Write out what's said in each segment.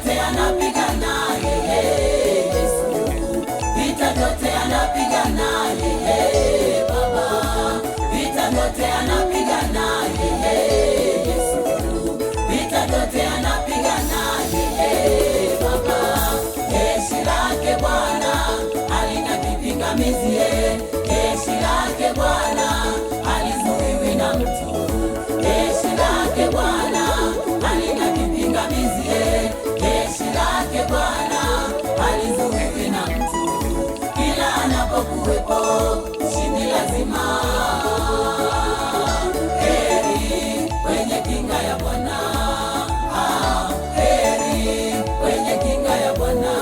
vyote anapigana yeye Yesu, vita vyote anapigana yeye Baba, vita vyote anapigana yeye Yesu, vita vyote anapigana yeye Baba. Jeshi lake Bwana halina kipingamizi, jeshi lake Bwana halizuiwi na mtu, jeshi lake Bwana halina kipingamizi, jeshi lake Bwana halizuiwi na mtu. Kila anapokuwepo ushindi lazima. Heri kwenye kinga ya Bwana, heri kwenye kinga ya Bwana.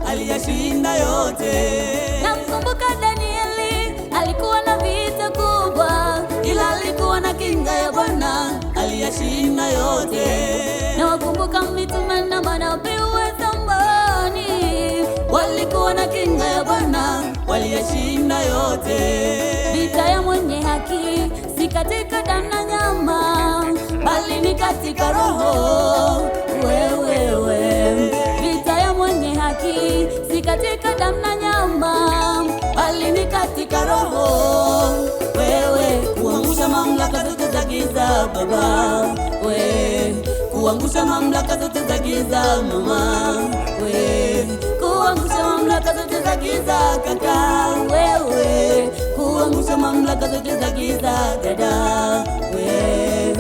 Aliyashinda yote. Namkumbuka Danieli, alikuwa na vita kubwa, ila alikuwa na kinga ya Bwana, aliyashinda yote. Nawakumbuka mitume na manabii wa zamani, walikuwa na kinga ya Bwana, waliyashinda yote. Vita ya mwenye haki si katika damu na nyama, bali ni katika Roho. Wewe mwenye haki si katika damu na nyama, bali ni katika Roho. Wewe kuangusha mamlaka zote za giza Baba, wewe kuangusha mamlaka zote za giza Mama, wewe kuangusha mamlaka zote za giza Kaka, wewe kuangusha mamlaka zote za giza Dada, wewe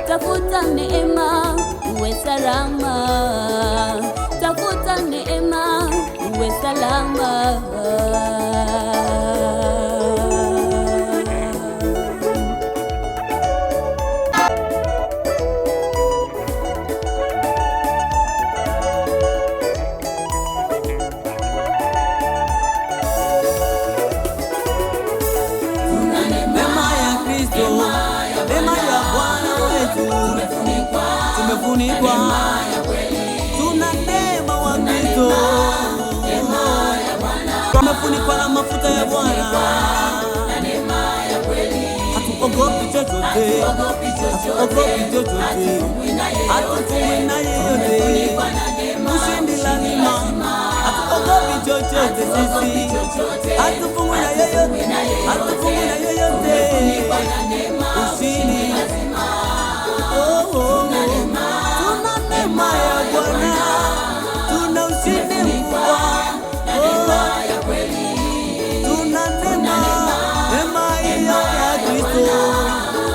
tafuta neema uwe salama, tafuta neema uwe salama. Tumefunikwa, tuna neema wa Kristo, tumefunikwa na mafuta ya Bwana, hatuogopi chochote, hatufungwi na yeyote, ushindi lazima, hatuogopi chochote sisi, hatufungwi na yeyote, ushindi tuna neema ya Bwana, tuna ushindi mkubwa, tuna neema hiyo ya Kristo,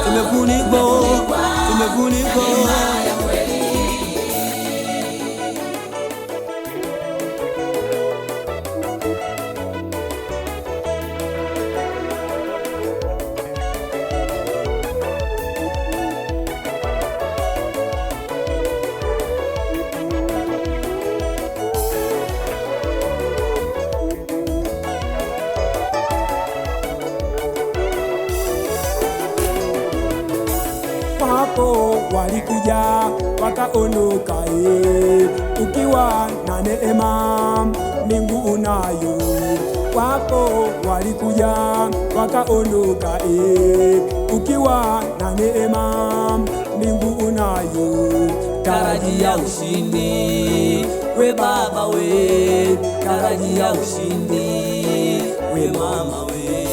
tumefunikwa. Wapo walikuja wakaondoka, ukiwa na neema mbingu unayo. Wapo walikuja wakaondoka, ukiwa na neema mbingu unayo. Tarajia ushindi we baba we, tarajia ushindi we mama we,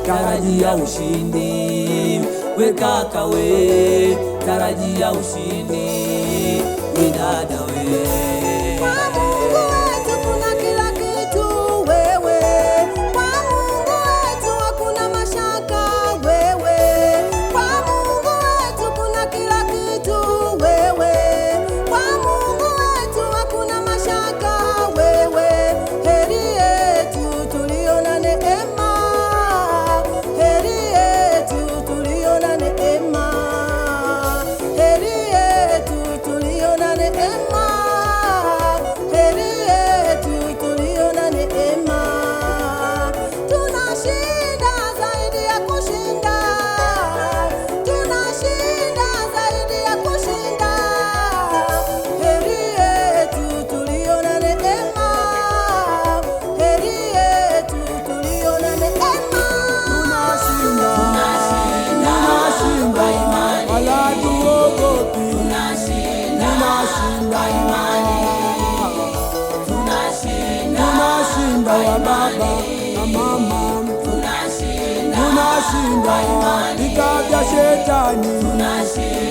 tarajia ushindi we kaka we, tarajia ushindi we dada we. wapi? tunashinda Tunashinda kwa imani, tunashinda wa baba na mama, tunashinda tunashinda vita vya shetani, tunashinda